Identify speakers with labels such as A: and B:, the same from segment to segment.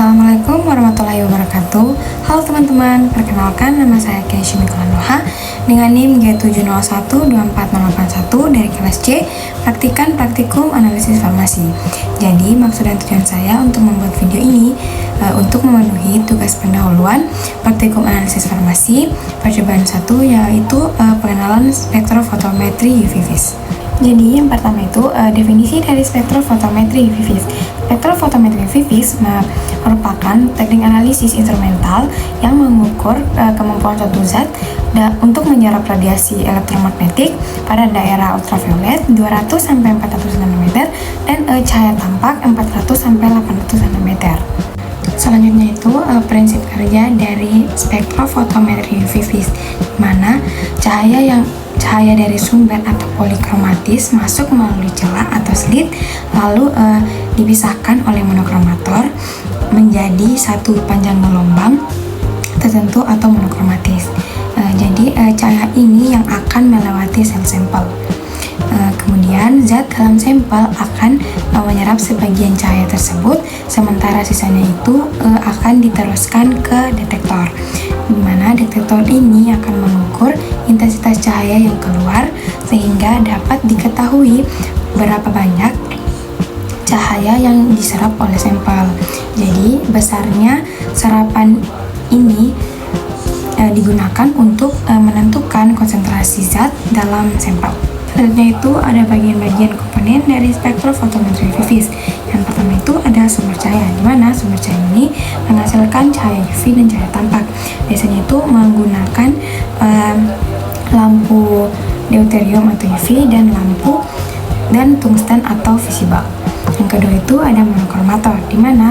A: Assalamualaikum warahmatullahi wabarakatuh. Halo teman-teman, perkenalkan nama saya Keisha Mikulanoha dengan NIM G7012481 dari kelas C, Praktikan Praktikum Analisis Farmasi. Jadi maksud dan tujuan saya untuk membuat video ini untuk memenuhi tugas pendahuluan Praktikum Analisis Farmasi percobaan 1, yaitu pengenalan spektrofotometri UV vis. Jadi yang pertama itu definisi dari spektrofotometri UV vis. Spektrofotometri UV vis merupakan teknik analisis instrumental yang mengukur kemampuan suatu zat untuk menyerap radiasi elektromagnetik pada daerah ultraviolet 200 sampai 400 nanometer dan cahaya tampak 400 sampai 800 nanometer. Selanjutnya itu prinsip kerja dari spektrofotometri UV vis, di mana cahaya dari sumber atau polikromatis masuk melalui celah atau slit, lalu dipisahkan oleh monokromator menjadi satu panjang gelombang tertentu atau monokromatis. Jadi cahaya ini yang akan melewati sel sampel. Kemudian zat dalam sampel akan menyerap sebagian cahaya tersebut, sementara sisanya itu akan diteruskan ke detektor, di mana detektor ini akan mengukur intensitas cahaya yang keluar sehingga dapat diketahui berapa banyak cahaya yang diserap oleh sampel. Jadi besarnya serapan ini digunakan untuk menentukan konsentrasi zat dalam sampel. Selanjutnya itu ada bagian-bagian komponen dari spektrofotometri UV vis. Yang pertama itu ada sumber cahaya, di mana sumber cahaya ini menghasilkan cahaya UV dan cahaya tampak. Biasanya itu menggunakan lampu deuterium atau UV dan lampu dan tungsten atau visible. Yang kedua itu ada monokromator, di mana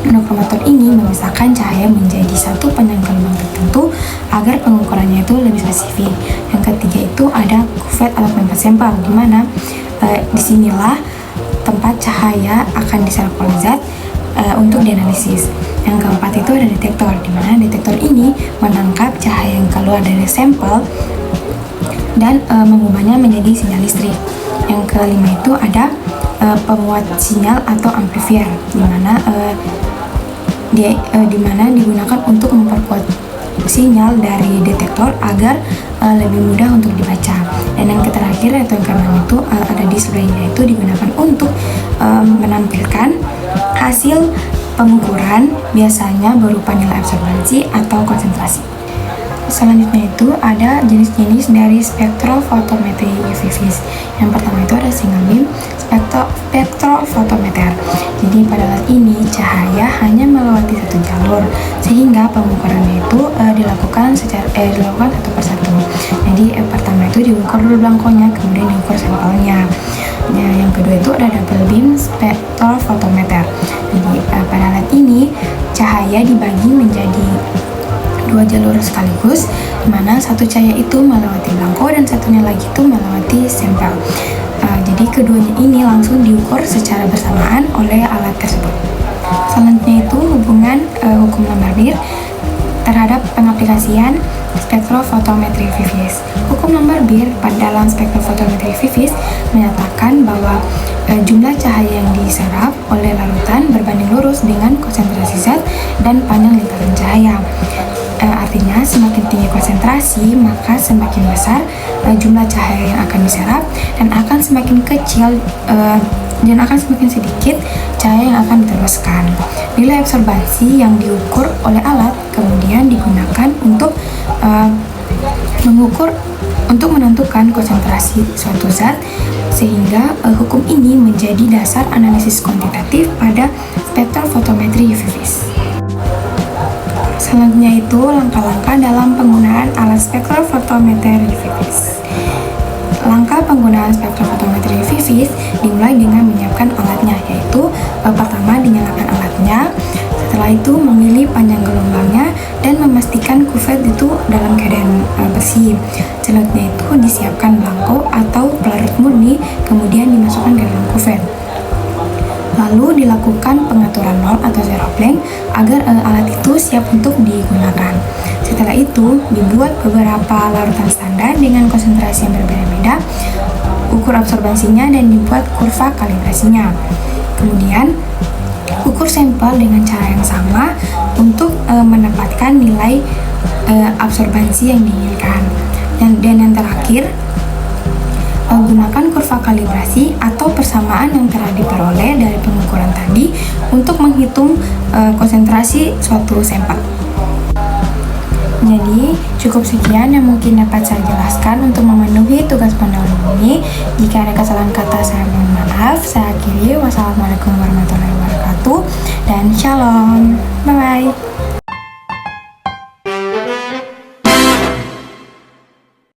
A: monokromator ini memisahkan cahaya menjadi satu panjang gelombang tertentu agar pengukurannya itu lebih spesifik. Yang ketiga itu ada kuvet atau tempat sampel, di mana disinilah tempat cahaya akan diserap oleh zat untuk dianalisis. Yang keempat itu ada detektor, di mana detektor ini menangkap cahaya yang keluar dari sampel dan mengubahnya menjadi sinyal listrik. Yang kelima itu ada penguat sinyal atau amplifier, di mana digunakan untuk memperkuat sinyal dari detektor agar lebih mudah untuk dibaca. Dan yang terakhir atau yang keenam itu ada display, yaitu digunakan untuk menampilkan hasil pengukuran, biasanya berupa nilai absorbansi atau konsentrasi. Selanjutnya itu ada jenis-jenis dari spektrofotometri UV vis. Yang pertama itu ada single beam spektrofotometer. Jadi pada alat ini cahaya hanya melewati satu jalur, sehingga pengukurannya itu dilakukan satu persatu. Jadi pertama itu diukur dulu belangkonya, kemudian diukur sampelnya. Yang kedua itu ada double beam spektrofotometer. Jadi pada alat ini cahaya dibagi menjadi dua jalur sekaligus, di mana satu cahaya itu melewati belangko dan satunya lagi itu melewati sampel. Jadi keduanya ini langsung diukur secara bersamaan oleh alat tersebut. Selanjutnya itu hubungan hukum lambar Bir terhadap pengaplikasian spektrofotometri UV vis. Hukum lambar Bir dalam spektrofotometri UV vis menyatakan bahwa jumlah cahaya yang diserap oleh larutan berbanding lurus dengan konsentrasi zat dan panjang lintasan cahaya. Artinya semakin tinggi konsentrasi maka semakin besar jumlah cahaya yang akan diserap, dan akan semakin sedikit cahaya yang akan diteruskan. Nilai absorbansi yang diukur oleh alat kemudian digunakan untuk menentukan konsentrasi suatu zat, sehingga hukum ini menjadi dasar analisis kuantitatif pada spektrofotometri UV vis. Selanjutnya itu langkah-langkah dalam penggunaan alat spektrofotometri UV vis. Langkah penggunaan spektrofotometri UV vis dimulai dengan menyiapkan alatnya, yaitu pertama dinyalakan alatnya, setelah itu memilih panjang gelombangnya dan memastikan kuvet itu dalam keadaan bersih. Selanjutnya itu disiapkan belangko atau pelarut murni, kemudian dimasukkan ke dalam kuvet. Lalu dilakukan pengaturan nol atau zero blank agar alat itu siap untuk digunakan. Setelah itu dibuat beberapa larutan standar dengan konsentrasi yang berbeda-beda, ukur absorbansinya dan dibuat kurva kalibrasinya. Kemudian nilai absorbansi yang diinginkan. Dan yang terakhir, gunakan kurva kalibrasi atau persamaan yang telah diperoleh dari pengukuran tadi untuk menghitung konsentrasi suatu sampel. Jadi, cukup sekian yang mungkin dapat saya jelaskan untuk memenuhi tugas pendahuluan ini. Jika ada kesalahan kata, saya mohon maaf. Saya akhiri. Wassalamualaikum warahmatullahi wabarakatuh dan shalom. Bye-bye.